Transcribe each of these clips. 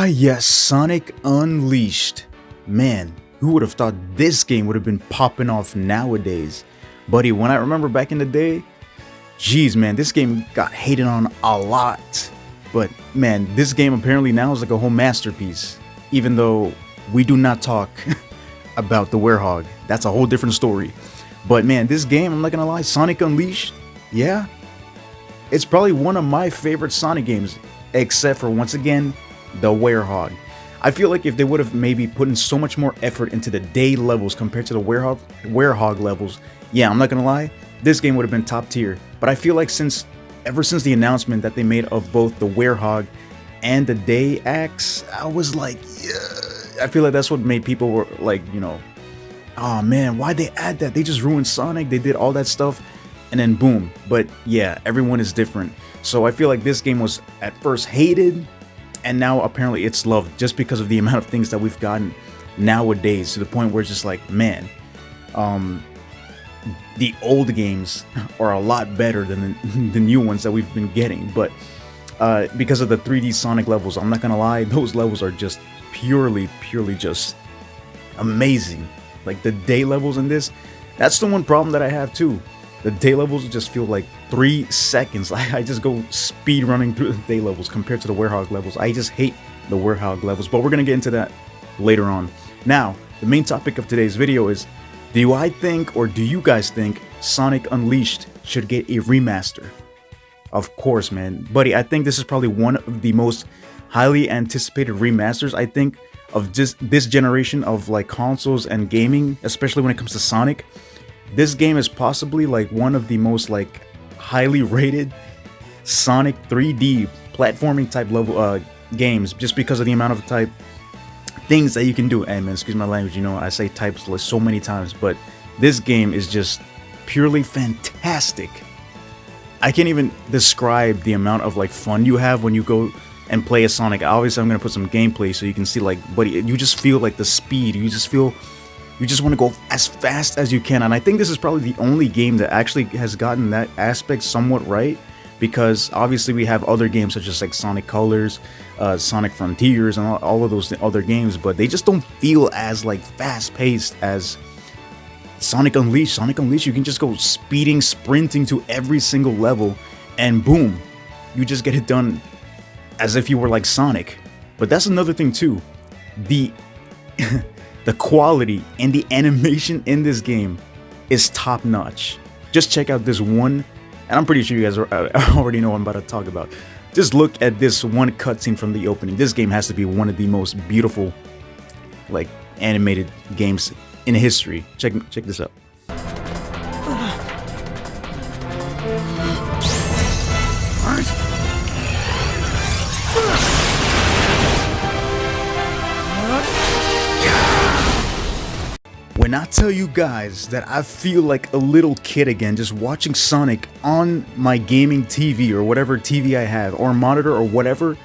Ah, yes, Sonic Unleashed. Man, who would have thought this game would have been popping off nowadays? Buddy, when I remember back in the day, geez, man, this game got hated on a lot. But man, this game apparently now is like a whole masterpiece. Even though we do not talk about the Werehog. That's a whole different story. But man, this game, I'm not gonna lie, Sonic Unleashed, yeah, it's probably one of my favorite Sonic games, except for, once again, the Werehog. I feel like if they would have maybe put in so much more effort into the day levels compared to the Werehog levels, yeah, I'm not gonna lie, this game would have been top tier. But I feel like ever since the announcement that they made of both the Werehog and the Day Axe, I was like, yeah. I feel like that's what made people were like, oh man, why'd they add that? They just ruined Sonic, they did all that stuff, and then boom. But yeah, everyone is different. So I feel like this game was at first hated, and now apparently it's loved just because of the amount of things that we've gotten nowadays, to the point where it's just like, man, the old games are a lot better than the new ones that we've been getting. But because of the 3D Sonic levels, I'm not gonna lie, those levels are just purely just amazing. Like the day levels in this, that's the one problem that I have too. The day levels just feel like 3 seconds. Like I just go speed running through the day levels compared to the Werehog levels. I just hate the Werehog levels, but we're gonna get into that later on. Now, the main topic of today's video is, do you guys think Sonic Unleashed should get a remaster? Of course, man. Buddy, I think this is probably one of the most highly anticipated remasters, I think, of just this generation of like consoles and gaming, especially when it comes to Sonic. This game is possibly like one of the most like highly rated Sonic 3D platforming type level games, just because of the amount of type things that you can do. And man, excuse my language, I say types like so many times, but this game is just purely fantastic. I can't even describe the amount of like fun you have when you go and play a Sonic. Obviously, I'm gonna put some gameplay so you can see, like, buddy, you just feel like the speed. You just want to go as fast as you can. And I think this is probably the only game that actually has gotten that aspect somewhat right, because obviously we have other games such as like Sonic Colors, Sonic Frontiers, and all of those other games, but they just don't feel as like fast-paced as Sonic Unleashed. Sonic Unleashed, you can just go speeding, sprinting to every single level, and boom, you just get it done as if you were like Sonic. But that's another thing too. The the quality and the animation in this game is top notch. Just check out this one, and I'm pretty sure you guys already know what I'm about to talk about. Just look at this one cutscene from the opening. This game has to be one of the most beautiful, like, animated games in history. Check this out. When I tell you guys that I feel like a little kid again just watching Sonic on my gaming TV or whatever TV I have, or monitor or whatever,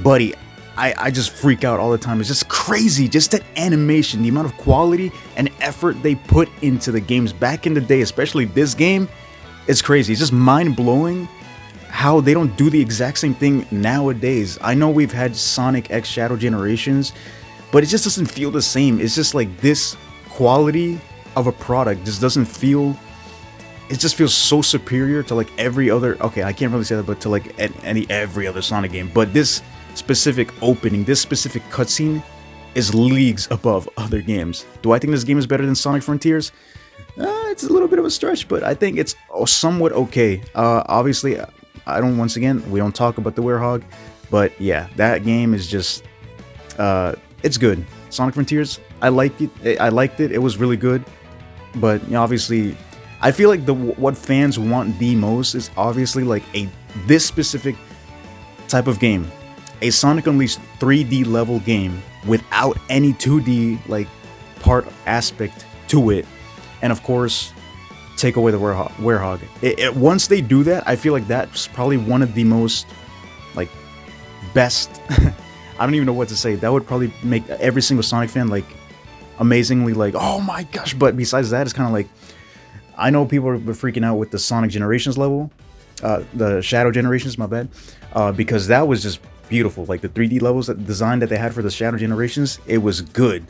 buddy, I just freak out all the time. It's just crazy, just that animation, the amount of quality and effort they put into the games back in the day, especially this game, it's crazy. It's just mind-blowing how they don't do the exact same thing nowadays. I know we've had Sonic X Shadow Generations, but it just doesn't feel the same. It's just like this quality of a product just doesn't feel, it just feels so superior to like every other, okay, I can't really say that, but to like every other Sonic game. But this specific opening, this specific cutscene is leagues above other games. Do I think this game is better than Sonic Frontiers? It's a little bit of a stretch, but I think it's somewhat okay. Obviously, once again, we don't talk about the Werehog, but yeah, that game is just, it's good. Sonic Frontiers, I liked it. It was really good, but obviously, I feel like what fans want the most is obviously like this specific type of game, a Sonic Unleashed 3D level game without any 2D like part aspect to it, and of course, take away the Werehog. Once they do that, I feel like that's probably one of the most like best. I don't even know what to say. That would probably make every single Sonic fan like amazingly like, oh my gosh. But besides that, it's kind of like, I know people are freaking out with the Sonic Generations level, the Shadow Generations, my bad, because that was just beautiful. Like the 3D levels, that design that they had for the Shadow Generations, it was good.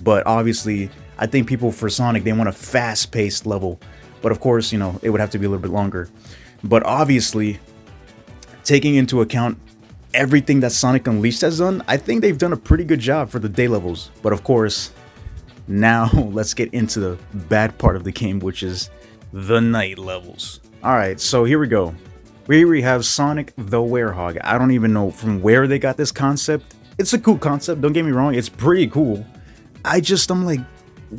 But obviously, I think people for Sonic, they want a fast-paced level. But of course, you know, it would have to be a little bit longer. But obviously, taking into account everything that Sonic Unleashed has done, I think they've done a pretty good job for the day levels. But of course, now let's get into the bad part of the game, which is the night levels. Alright, so here we go. Here we have Sonic the Werehog. I don't even know from where they got this concept. It's a cool concept, don't get me wrong, it's pretty cool. I'm like,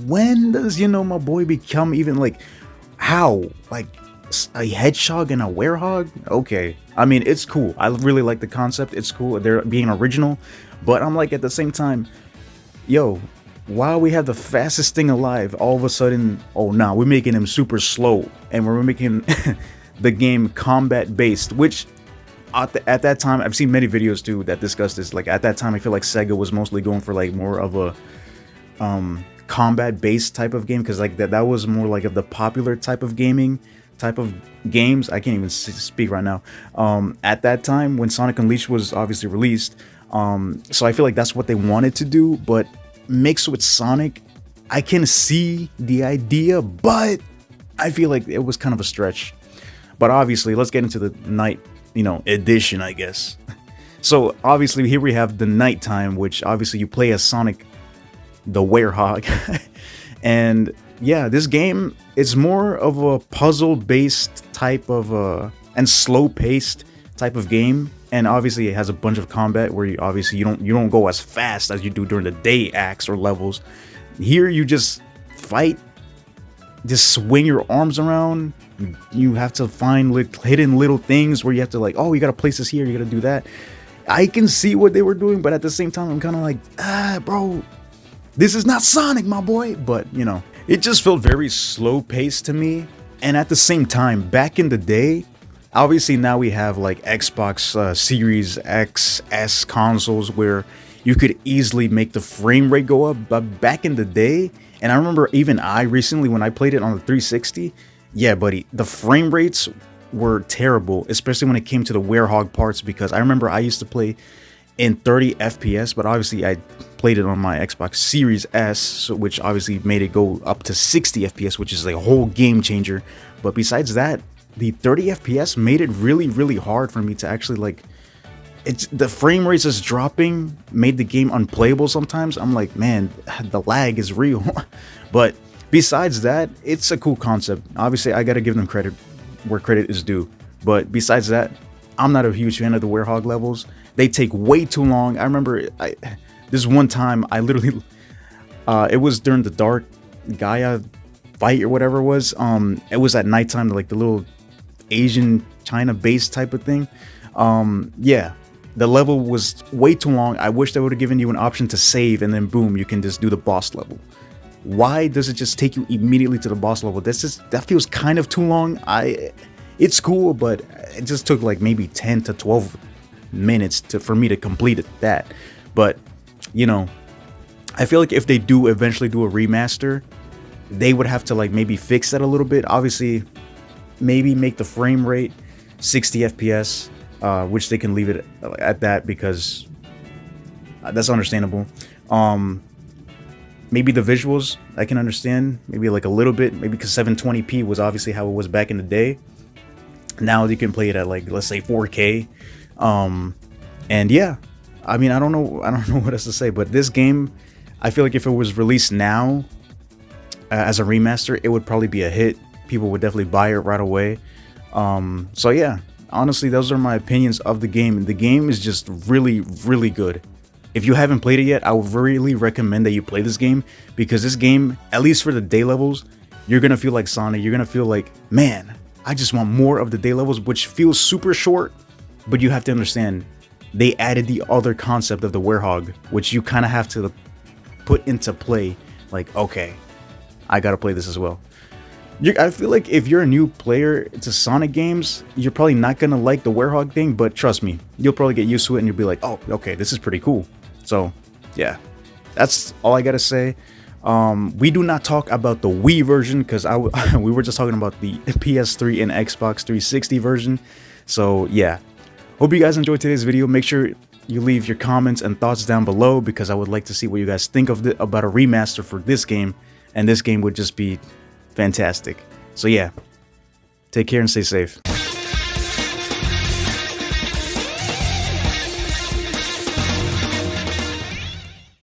when does, you know, my boy become even like, how? Like, a hedgehog and a werehog? Okay. I mean, it's cool. I really like the concept. It's cool. They're being original. But I'm like, at the same time, yo, while we have the fastest thing alive, all of a sudden, oh, nah, we're making him super slow. And we're making the game combat based, which at that time, I've seen many videos too that discuss this. Like, at that time, I feel like Sega was mostly going for like more of a combat based type of game, because like that was more like of the popular type of games. I can't even speak right now. At that time when Sonic Unleashed was obviously released, so I feel like that's what they wanted to do, but mixed with Sonic, I can see the idea, but I feel like it was kind of a stretch. But obviously, let's get into the night, you know, edition, I guess. So obviously here we have the nighttime, which obviously you play as Sonic the Werehog. And yeah, this game is more of a puzzle-based type of and slow-paced type of game. And obviously it has a bunch of combat where you don't go as fast as you do during the day acts or levels. Here you just fight, just swing your arms around. You have to find hidden little things where you have to like, oh, you gotta place this here, you gotta do that. I can see what they were doing, but at the same time I'm kind of like, bro, this is not Sonic, my boy. But you know, it just felt very slow paced to me. And at the same time, back in the day, obviously now we have like Xbox Series X, S consoles where you could easily make the frame rate go up. But back in the day, and I remember even recently when I played it on the 360, yeah, buddy, the frame rates were terrible, especially when it came to the Werehog parts, because I remember I used to play in 30 FPS, but obviously I played it on my Xbox Series S, so which obviously made it go up to 60 FPS, which is a whole game changer. But besides that, the 30 FPS made it really, really hard for me to actually like, the frame rates is dropping, made the game unplayable sometimes. I'm like, man, the lag is real. But besides that, it's a cool concept. Obviously, I gotta give them credit where credit is due. But besides that, I'm not a huge fan of the Werehog levels. They take way too long. I remember this one time, I literally, it was during the Dark Gaia fight or whatever it was. It was at nighttime, like the little Asian China base type of thing. Yeah, the level was way too long. I wish they would have given you an option to save, and then boom, you can just do the boss level. Why does it just take you immediately to the boss level? That feels kind of too long. It's cool, but it just took like maybe 10 to 12 minutes for me to complete that. But you know, I feel like if they do eventually do a remaster, they would have to like maybe fix that a little bit. Obviously, maybe make the frame rate 60 FPS, which they can leave it at that, because that's understandable. Maybe the visuals I can understand, maybe like a little bit, maybe because 720p was obviously how it was back in the day. Now you can play it at like, let's say 4K. And yeah, I mean, I don't know what else to say, but this game, I feel like if it was released now as a remaster, it would probably be a hit. People would definitely buy it right away. So yeah, honestly, those are my opinions of the game. The game is just really, really good. If you haven't played it yet, I would really recommend that you play this game, because this game, at least for the day levels, you're gonna feel like Sonic. You're gonna feel like, man, I just want more of the day levels, which feels super short. But you have to understand, they added the other concept of the Werehog, which you kind of have to put into play. Like, okay, I gotta play this as well. I feel like if you're a new player to Sonic games, you're probably not gonna like the Werehog thing, but trust me, you'll probably get used to it and you'll be like, oh, okay, this is pretty cool. So yeah, that's all I gotta say. We do not talk about the Wii version, because we were just talking about the PS3 and Xbox 360 version. So yeah, hope you guys enjoyed today's video. Make sure you leave your comments and thoughts down below, because I would like to see what you guys think of about a remaster for this game, and this game would just be fantastic. So yeah, take care and stay safe.